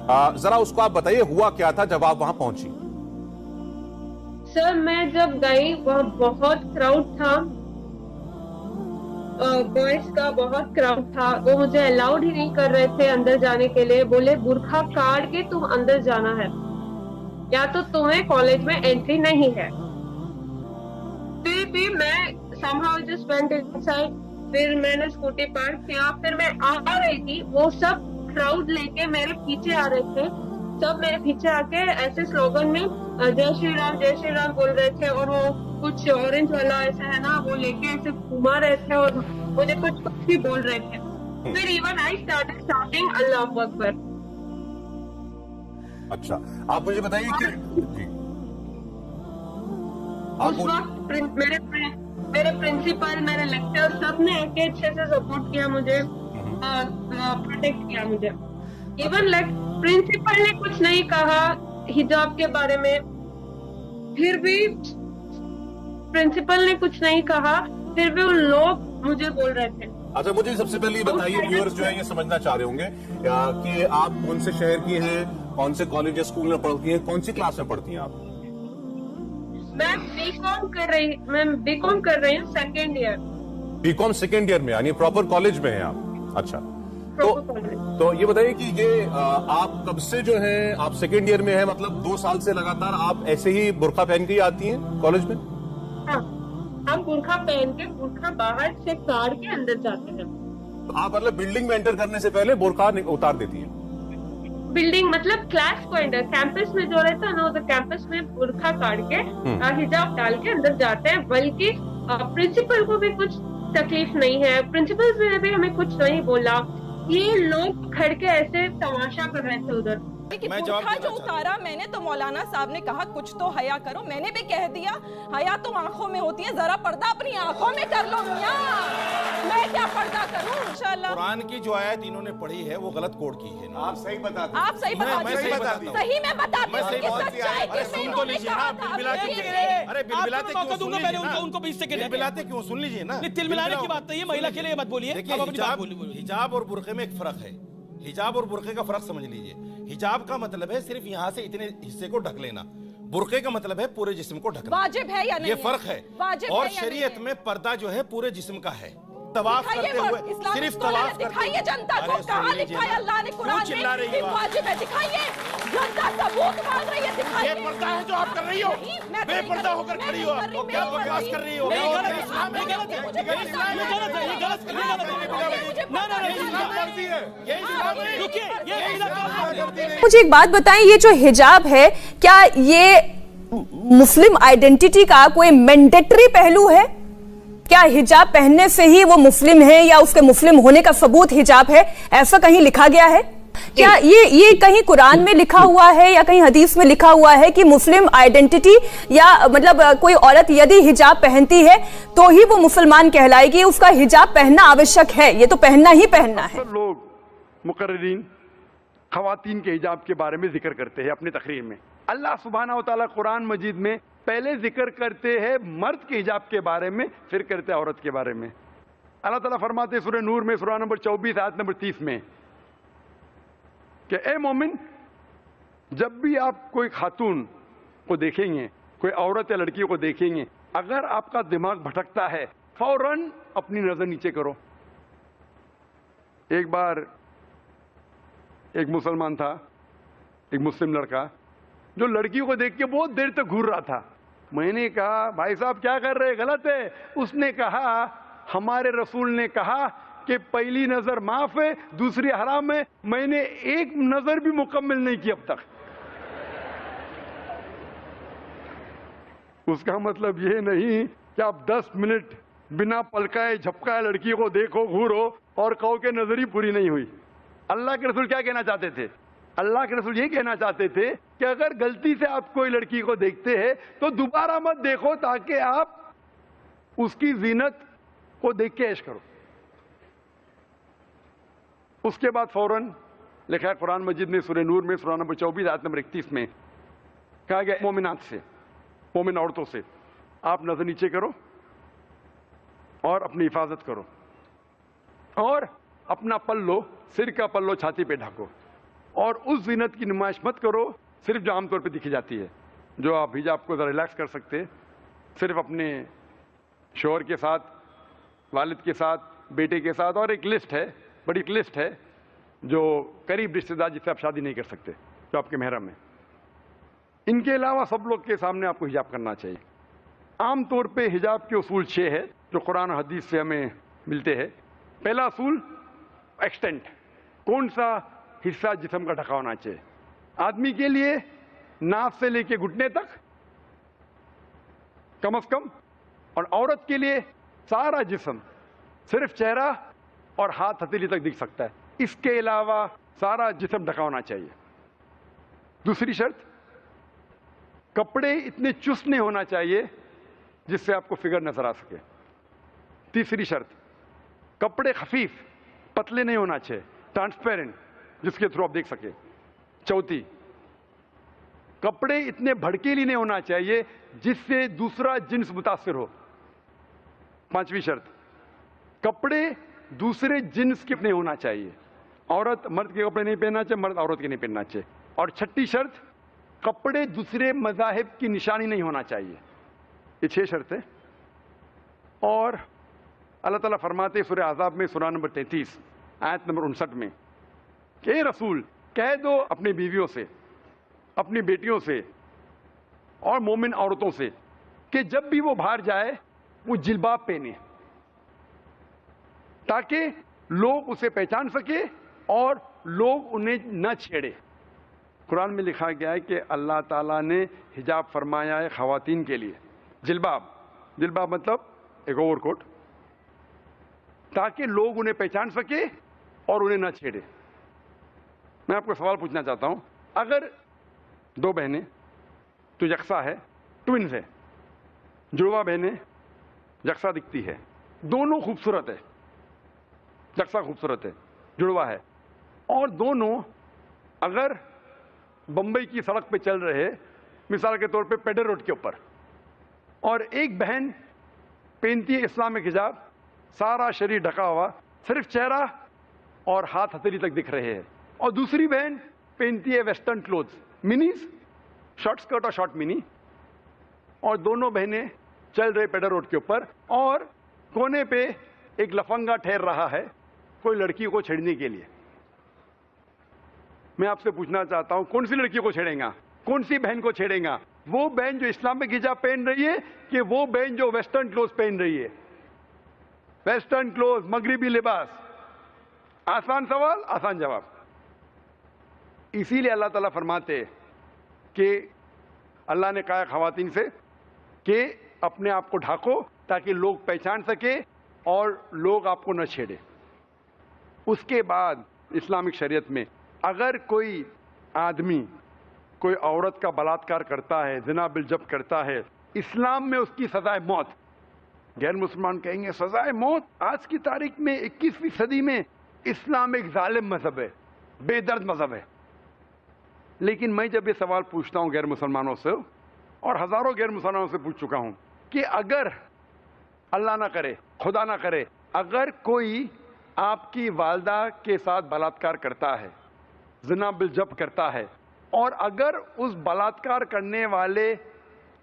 जरा उसको आप बताइए हुआ क्या था जब आप वहां पहुंची। सर मैं जब गई वहाँ बहुत क्राउड था, बॉयज का बहुत क्राउड था। वो मुझे अलाउड ही नहीं कर रहे थे अंदर जाने के लिए। बोले बुर्खा काट के तुम अंदर जाना है या तो तुम्हें कॉलेज में एंट्री नहीं है। फिर भी मैं somehow just went inside। फिर मैंने स्कूटी पार्क किया, फिर मैं आ रही थी, वो सब क्राउड लेके मेरे पीछे आ रहे थे। सब मेरे पीछे आके ऐसे स्लोगन में जय श्री राम बोल रहे थे, और वो कुछ ऑरेंज वाला ऐसा है ना, वो लेके ऐसे घुमा रहे थे और मुझे कुछ भी बोल रहे थे। फिर even I started shouting Allahu Akbar. अच्छा, आप मुझे बताइए कि उस वक्त मेरे प्रिंसिपल, मेरे लेक्चर सब ने आके अच्छे से सपोर्ट किया मुझे, प्रोटेक्ट किया मुझे। इवन प्रिंसिपल ने कुछ नहीं कहा हिजाब के बारे में, फिर भी प्रिंसिपल ने कुछ नहीं कहा, फिर भी उन लोग मुझे बोल रहे थे। अच्छा, मुझे सबसे पहले ये बताइए, व्यूअर्स जो है ये समझना चाह रहे होंगे कि आप कौन से शहर की हैं, कौन से कॉलेज या स्कूल में पढ़ती हैं, कौन सी क्लास में पढ़ती हैं आप? मैं बीकॉम कर रही हूँ second year. BCom second year में, यानी प्रॉपर कॉलेज में हैं आप? अच्छा, तो ये बताइए कि ये आप कब से जो है आप सेकेंड ईयर में है, मतलब 2 साल से लगातार आप ऐसे ही बुर्का पहन के ही आती हैं कॉलेज में? हाँ, हम बुर्का पहन के, बुर्का बाहर से काट के अंदर जाते हैं। तो आप मतलब बिल्डिंग में एंटर करने से पहले बुर्का उतार देती हैं? बिल्डिंग मतलब क्लास को एंटर, कैंपस में जो रहता है ना, तो कैंपस में बुर्का काट के हिजाब डाल के अंदर जाते हैं। बल्कि प्रिंसिपल को भी कुछ तकलीफ नहीं है, प्रिंसिपल ने भी हमें कुछ नहीं बोला। ये लोग खड़ के ऐसे तमाशा कर रहे थे उधर। बुर्खा जो उतारा मैंने, तो मौलाना साहब ने कहा कुछ तो हया करो। मैंने भी कह दिया हया तो आंखों में होती है, जरा पर्दा अपनी आंखों में कर लो मियां। मैं क्या पर्दा करूं? इंशाल्लाह कुरान की जो आयत इन्होंने पढ़ी है वो गलत कोड की है। आप सही बताते हैं। आप सही बताते हैं। सही में बताती हूं। सुन तो लीजिए ना, बिलबिलाते क्यों? उनको 20 सेकंड बिलबिलाते क्यों? सुन लीजिए ना, तिलमिलाने की बात नहीं है, महिला के लिए मत बोलिए। हिजाब और बुर्के में एक फर्क है। हिजाब और बुर्के का फर्क समझ लीजिए। हिजाब का मतलब है सिर्फ यहाँ से इतने हिस्से को ढक लेना, बुर्के का मतलब है पूरे जिस्म को ढकना। वाजिब है या नहीं? ये फर्क है। और शरीयत में पर्दा जो है पूरे जिस्म का है। तवाफ करते हुए सिर्फ तवाफ दिखाइए जनता को, कहाँ लिखा है अल्लाह ने कुरान में कि वाजिब है? दिखाइए, जनता सबूत मांग रही है, दिखाइए। ये पर्दा है जो आप कर रही हो, बेपर्दा होकर खड़ी हो, आप क्या बकवास कर रही हो? मुझे एक बात बताएं, ये जो हिजाब है, क्या ये मुस्लिम आइडेंटिटी का कोई मैंडेटरी पहलू है? क्या हिजाब पहनने से ही वो मुस्लिम है, या उसके मुस्लिम होने का सबूत हिजाब है? ऐसा कहीं लिखा गया है क्या? ये कहीं कुरान में लिखा हुआ है या कहीं हदीस में लिखा हुआ है कि मुस्लिम आइडेंटिटी या मतलब कोई औरत यदि हिजाब पहनती है तो ही वो मुसलमान कहलाएगी, उसका हिजाब पहनना आवश्यक है? ये तो पहनना ही पहनना है। लोग मुकर्रिरीन खवातीन के हिजाब के बारे में जिक्र करते हैं अपनी तकरीर में। अल्लाह सुब्हाना व तआला कुरान मजीद में पहले जिक्र करते हैं मर्द के हिजाब के बारे में, फिर करते हैं औरत के बारे में। अल्लाह ताला फरमाते हैं सूरह नूर में, सूरा नंबर 24 आयत नंबर 30 में कि ए मोमिन, जब भी आप कोई खातून को देखेंगे, कोई औरत या लड़की को देखेंगे, अगर आपका दिमाग भटकता है फौरन अपनी नजर नीचे करो। एक बार एक मुसलमान था, एक मुस्लिम लड़का, जो लड़की को देख के बहुत देर तक घूर रहा था। मैंने कहा भाई साहब क्या कर रहे हैं, गलत है। उसने कहा हमारे रसूल ने कहा कि पहली नजर माफ है, दूसरी हराम है। मैंने एक नजर भी मुकम्मल नहीं की अब तक। उसका मतलब ये नहीं कि आप 10 मिनट बिना पलकाए झपकाए लड़की को देखो, घूरो और कहो कि नजर ही पूरी नहीं हुई। अल्लाह के रसूल क्या कहना चाहते थे? अल्लाह के रसूल ये कहना चाहते थे कि अगर गलती से आप कोई लड़की को देखते हैं तो दोबारा मत देखो, ताकि आप उसकी जीनत को देख के ऐश करो। उसके बाद फौरन लिखा है कुरान मजीद में, सूरह नूर में, सूरा नंबर 24 आयत नंबर 31 में कहा गया मोमिनात से, मोमिन औरतों से आप नजर नीचे करो और अपनी हिफाजत करो, और अपना पल्लो, सिर का पल्लो छाती पे ढको, اور اس زینت کی نمائش مت کرو صرف جو عام طور پہ دکھی جاتی ہے، جو آپ حجاب کو ذرا ریلیکس کر سکتے، صرف اپنے شوہر کے ساتھ، والد کے ساتھ، بیٹے کے ساتھ، اور ایک لسٹ ہے، بڑی لسٹ ہے جو قریب رشتے دار جس سے آپ شادی نہیں کر سکتے، جو آپ کے محرم ہیں. ان کے علاوہ سب لوگ کے سامنے آپ کو حجاب کرنا چاہیے. عام طور پہ حجاب کے اصول 6 ہے جو قرآن و حدیث سے ہمیں ملتے ہیں. پہلا اصول ایکسٹینٹ، کون سا حصہ جسم کا ڈھکا ہونا چاہیے. آدمی کے لیے ناف سے لے کے گھٹنے تک کم از کم، اور عورت کے لیے سارا جسم، صرف چہرہ اور ہاتھ ہتھیلی تک دکھ سکتا ہے، اس کے علاوہ سارا جسم ڈھکا ہونا چاہیے. دوسری شرط، کپڑے اتنے چست نہیں ہونا چاہیے جس سے آپ کو فگر نظر آ سکے. تیسری شرط، کپڑے خفیف پتلے نہیں ہونا چاہیے، ٹرانسپیرنٹ، جس کے تھرو آپ دیکھ سکے. چوتھی، کپڑے اتنے بھڑکیلی نہیں ہونا چاہیے جس سے دوسرا جنس متاثر ہو. پانچویں شرط، کپڑے دوسرے جنس کے نہیں ہونا چاہیے، عورت مرد کے کپڑے نہیں پہننا چاہیے، مرد عورت کے نہیں پہننا چاہیے. اور چھٹی شرط، کپڑے دوسرے مذاہب کی نشانی نہیں ہونا چاہیے. یہ 6 شرطیں. اور اللہ تعالیٰ فرماتے سورہ احزاب میں سورہ نمبر 33 آیت نمبر 59 میں کہ اے رسول کہہ دو اپنی بیویوں سے، اپنی بیٹیوں سے اور مومن عورتوں سے کہ جب بھی وہ باہر جائے وہ جلباب پہنے تاکہ لوگ اسے پہچان سکے اور لوگ انہیں نہ چھیڑے. قرآن میں لکھا گیا ہے کہ اللہ تعالیٰ نے حجاب فرمایا ہے خواتین کے لیے. جلباب مطلب ایک اوور کوٹ، تاکہ لوگ انہیں پہچان سکے اور انہیں نہ چھیڑے. میں آپ کو سوال پوچھنا چاہتا ہوں، اگر 2 بہنیں تو یکساں ہے، ٹوئنز ہے، جڑواں بہنیں یکساں دکھتی ہے، دونوں خوبصورت ہے، یکساں خوبصورت ہے، جڑواں ہے، اور دونوں اگر بمبئی کی سڑک پہ چل رہے، مثال کے طور پہ پیڈر روڈ کے اوپر، اور ایک بہن پہنتی ہے اسلامک حجاب، سارا شریر ڈھکا ہوا، صرف چہرہ اور ہاتھ ہتھیلی تک دکھ رہے ہیں، اور دوسری بہن پہنتی ہے ویسٹرن کلوتھز، منیز، شارٹ اسکرٹ اور شارٹ منی، اور دونوں بہنیں چل رہے پیڈر روڈ کے اوپر، اور کونے پہ ایک لفنگا ٹھہر رہا ہے کوئی لڑکی کو چھیڑنے کے لیے. میں آپ سے پوچھنا چاہتا ہوں کون سی لڑکی کو چھیڑیں گا، کون سی بہن کو چھیڑیں گا؟ وہ بہن جو اسلامک حجاب پہن رہی ہے کہ وہ بہن جو ویسٹرن کلوز پہن رہی ہے؟ ویسٹرن کلوز، مغربی لباس. آسان سوال، آسان جواب. اسی لیے اللہ تعالیٰ فرماتے کہ اللہ نے کہا خواتین سے کہ اپنے آپ کو ڈھانکو تاکہ لوگ پہچان سکے اور لوگ آپ کو نہ چھیڑے. اس کے بعد اسلامک شریعت میں اگر کوئی آدمی کوئی عورت کا بلاತ್ಕಾರ کرتا ہے، زنا بالجب کرتا ہے، اسلام میں اس کی سزائے موت. غیر مسلمان کہیں گے سزائے موت؟ آج کی تاریخ میں 21ویں صدی میں اسلام ایک ظالم مذہب ہے، بے درد مذہب ہے. لیکن میں جب یہ سوال پوچھتا ہوں غیر مسلمانوں سے، اور ہزاروں غیر مسلمانوں سے پوچھ چکا ہوں کہ اگر اللہ نہ کرے، خدا نہ کرے، اگر کوئی آپ کی والدہ کے ساتھ بلاತ್ಕಾರ کرتا ہے، زنا بالجب کرتا ہے، اور اگر اس بلاತ್ಕಾರ کرنے والے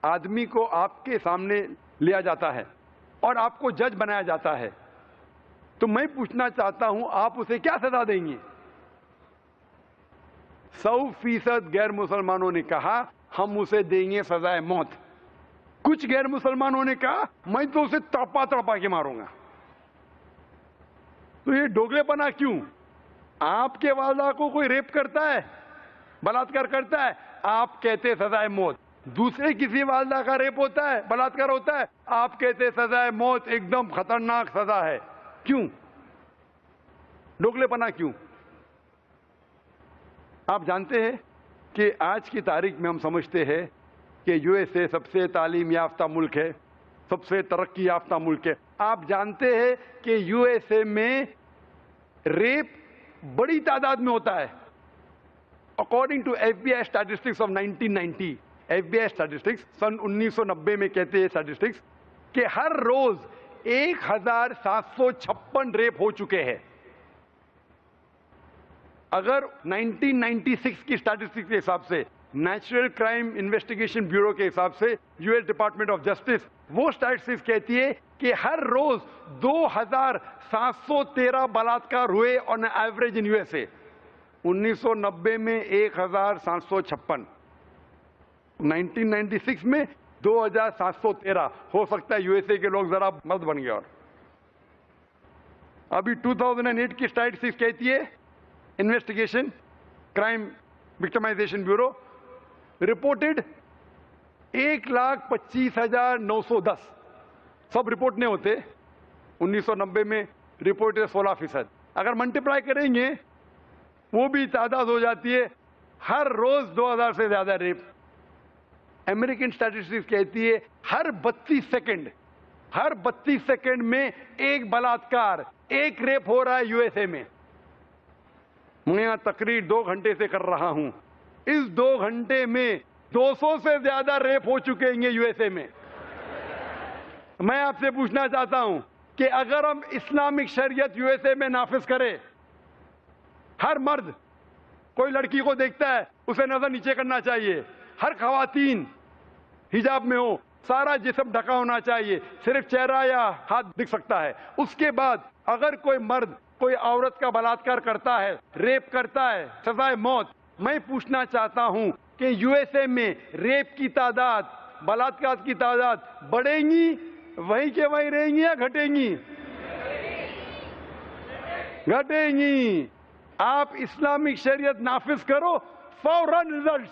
آدمی کو آپ کے سامنے لیا جاتا ہے اور آپ کو جج بنایا جاتا ہے، تو میں پوچھنا چاہتا ہوں آپ اسے کیا سزا دیں گے؟ 100% غیر مسلمانوں نے کہا ہم اسے دیں گے سزائے موت. کچھ غیر مسلمانوں نے کہا میں تو اسے تڑپا تڑپا کے ماروں گا. تو یہ ڈوگلے پنا کیوں؟ آپ کے والدہ کو کوئی ریپ کرتا ہے، بلاತ್ಕಾರ کرتا ہے، آپ کہتے سزائے موت. دوسرے کسی والدہ کا ریپ ہوتا ہے، بلاತ್ಕಾರ ہوتا ہے، آپ کہتے سزائے موت ایک دم خطرناک سزا ہے. کیوں؟ ڈوگلے پنا کیوں؟ آپ جانتے ہیں کہ آج کی تاریخ میں ہم سمجھتے ہیں کہ USA سب سے تعلیم یافتہ ملک ہے، سب سے ترقی یافتہ ملک ہے. آپ جانتے ہیں کہ USA میں ریپ بڑی تعداد میں ہوتا ہے. According to FBI statistics of 1990، FBI statistics سن 1990 میں کہتے ہیں اسٹیٹسٹکس کہ ہر روز 1756 ریپ ہو چکے ہیں. अगर 1996 की स्टैटिस्टिक्स के हिसाब से, नेशनल क्राइम इन्वेस्टिगेशन ब्यूरो के हिसाब से, यूएस डिपार्टमेंट ऑफ जस्टिस, वो स्टैटिस्टिक्स कहती है कि हर रोज 2713 बलात्कार हुए ऑन एवरेज इन यूएसए। 1990 में 1756, 1996 में 2713। हो सकता है यूएसए के लोग जरा मर्द बन गए। और अभी 2008 की स्टैटिस्टिक्स कहती है, investigation crime victimisation bureau reported 1,25,910। सब रिपोर्ट नहीं होते। 1990 में रिपोर्टेड 16%। अगर मल्टीप्लाई करेंगे वो भी तादाद हो जाती है हर रोज 2000 से ज्यादा रेप। अमेरिकन स्टैटिस्टिक्स कहती है हर 32 सेकंड में एक बलात्कार, एक रेप हो रहा है यूएसए में। मैं यहां तकरीर 2 घंटे से कर रहा हूं। इस 2 घंटे में 200 से ज्यादा रेप हो चुके हैं यूएसए में। मैं आपसे पूछना चाहता हूं कि अगर हम इस्लामिक शरीयत यूएसए में नाफिज करें, हर मर्द कोई लड़की को देखता है उसे नजर नीचे करना चाहिए, हर खवातीन हिजाब में हो, सारा जिस्म ढका होना चाहिए, सिर्फ चेहरा या हाथ दिख सकता है। उसके बाद अगर कोई मर्द कोई औरत का बलात्कार करता है, रेप करता है, सजाए मौत। मैं पूछना चाहता हूं कि यूएसए में रेप की तादाद, बलात्कार की तादाद बढ़ेंगी, वहीं के वहीं रहेंगी या घटेंगी? घटेंगी। आप इस्लामिक शरीयत नाफिज करो, फौरन रिजल्ट्स।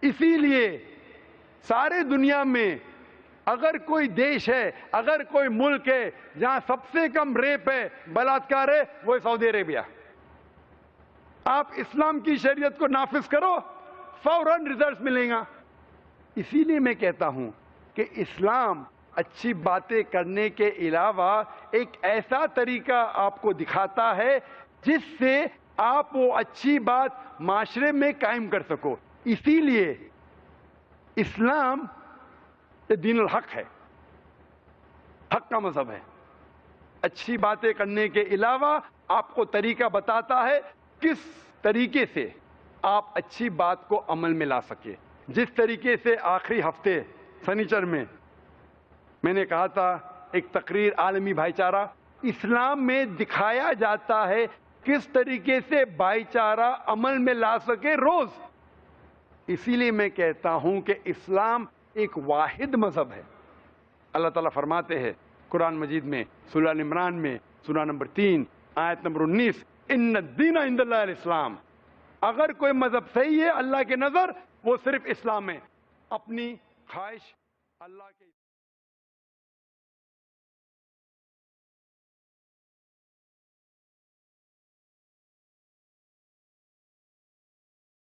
इसीलिए सारे दुनिया में अगर कोई देश है, अगर कोई मुल्क है जहां सबसे कम रेप है, बलात्कार है, वो है सऊदी अरेबिया। आप इस्लाम की शरीयत को नाफिज करो, फौरन रिजल्ट्स मिलेगा। इसीलिए मैं कहता हूं कि इस्लाम अच्छी बातें करने के अलावा एक ऐसा तरीका आपको दिखाता है जिससे आप वो अच्छी बात माशरे में कायम कर सको। इसीलिए इस्लाम ये दीनुल हक है, हक का मजहब है। अच्छी बातें करने के अलावा आपको तरीका बताता है किस तरीके से आप अच्छी बात को अमल में ला सके। जिस तरीके से आखिरी हफ्ते शनिचर में मैंने कहा था, एक तकरीर आलमी भाईचारा, इस्लाम में दिखाया जाता है किस तरीके से भाईचारा अमल में ला सके रोज। इसीलिए मैं कहता हूं कि इस्लाम एक वाहिद मजहब है। अल्लाह ताला फरमाते हैं कुरान मजीद में, सूरह अल इमरान में, सूरह नंबर 3 आयत नंबर 19, इन्न दीन इंदल्लाहिल इस्लाम। अगर कोई मजहब सही है अल्लाह के नजर, वो सिर्फ इस्लाम है। अपनी ख्वाहिश अल्लाह के